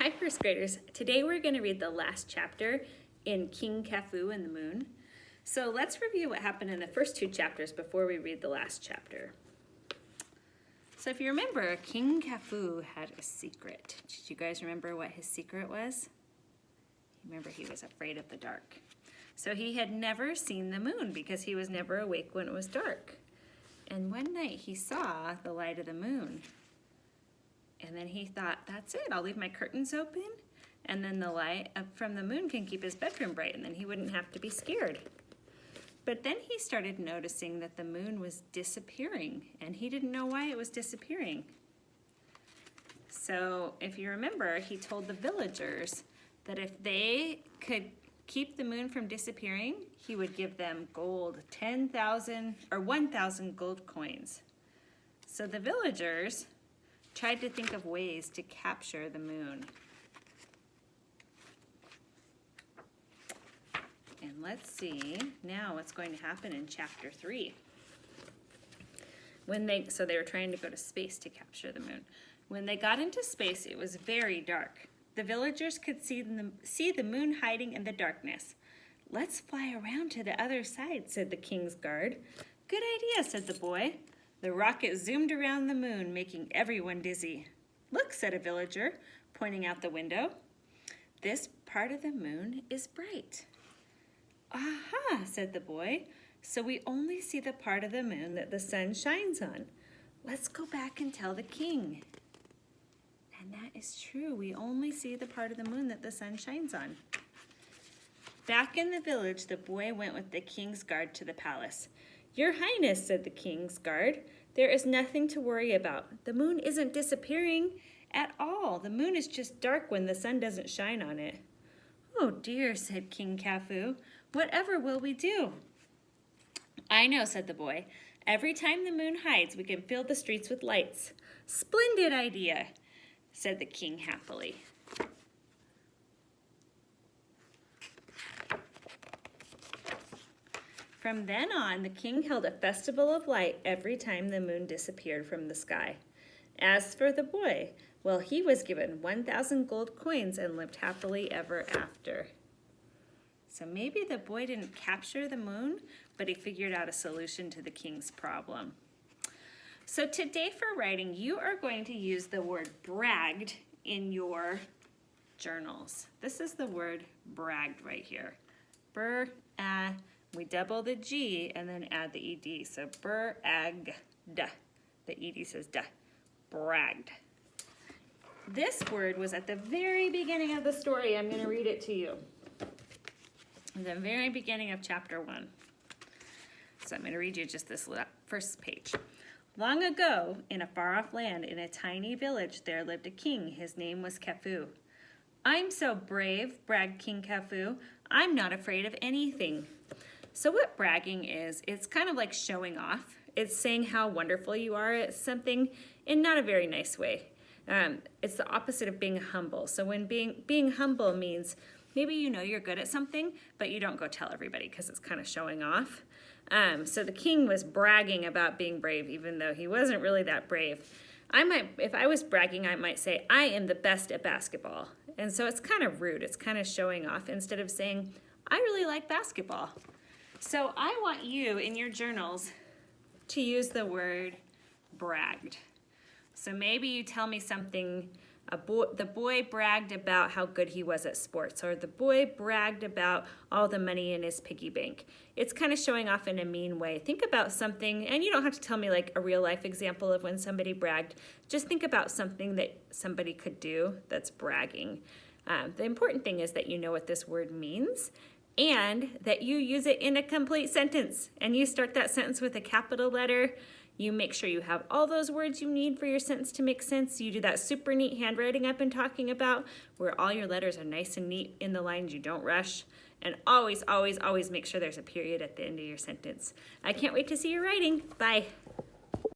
Hi, first graders. Today we're going to read the last chapter in King Kafue and the Moon. So let's review what happened in the first two chapters before we read the last chapter. So if you remember, King Kafue had a secret. Did you guys remember what his secret was? Remember, he was afraid of the dark. So he had never seen the moon because he was never awake when it was dark. And one night he saw the light of the moon. And then he thought, that's it, I'll leave my curtains open, and then the light up from the moon can keep his bedroom bright, and then he wouldn't have to be scared. But then he started noticing that the moon was disappearing, and he didn't know why it was disappearing. So if you remember, he told the villagers that if they could keep the moon from disappearing, he would give them gold, 10,000 or 1,000 gold coins. So the villagers tried to think of ways to capture the moon. And let's see now what's going to happen in chapter 3. So they were trying to go to space to capture the moon. When they got into space, it was very dark. The villagers could see the moon hiding in the darkness. "Let's fly around to the other side," said the king's guard. "Good idea," said the boy. The rocket zoomed around the moon, making everyone dizzy. "Look," said a villager, pointing out the window. "This part of the moon is bright." "Aha," said the boy. "So we only see the part of the moon that the sun shines on. Let's go back and tell the king." And that is true. We only see the part of the moon that the sun shines on. Back in the village, the boy went with the king's guard to the palace. "Your Highness," said the king's guard, "there is nothing to worry about. The moon isn't disappearing at all. The moon is just dark when the sun doesn't shine on it." "Oh dear," said King Kafue. "Whatever will we do?" "I know," said the boy. "Every time the moon hides, we can fill the streets with lights." "Splendid idea," said the king happily. From then on, the king held a festival of light every time the moon disappeared from the sky. As for the boy, well, he was given 1,000 gold coins and lived happily ever after. So maybe the boy didn't capture the moon, but he figured out a solution to the king's problem. So today for writing, you are going to use the word bragged in your journals. This is the word bragged right here. We double the G and then add the ED. So bragged. The ED says duh. Bragged. This word was at the very beginning of the story. I'm going to read it to you. The very beginning of chapter 1. So I'm going to read you just this first page. "Long ago, in a far-off land, in a tiny village, there lived a king. His name was Kafue. 'I'm so brave,' bragged King Kafue. 'I'm not afraid of anything.'" So what bragging is, it's kind of like showing off. It's saying how wonderful you are at something in not a very nice way. It's the opposite of being humble. So when being humble means maybe you know you're good at something, but you don't go tell everybody because it's kind of showing off. So the king was bragging about being brave, even though he wasn't really that brave. If I was bragging, I might say, "I am the best at basketball." And so it's kind of rude. It's kind of showing off instead of saying, "I really like basketball." So I want you in your journals to use the word bragged. So maybe you tell me something, the boy bragged about how good he was at sports, or the boy bragged about all the money in his piggy bank. It's kind of showing off in a mean way. Think about something, and you don't have to tell me like a real life example of when somebody bragged. Just think about something that somebody could do that's bragging. The important thing is that you know what this word means and that you use it in a complete sentence. And you start that sentence with a capital letter. You make sure you have all those words you need for your sentence to make sense. You do that super neat handwriting I've been talking about, where all your letters are nice and neat in the lines, you don't rush. And always, always, always make sure there's a period at the end of your sentence. I can't wait to see your writing. Bye.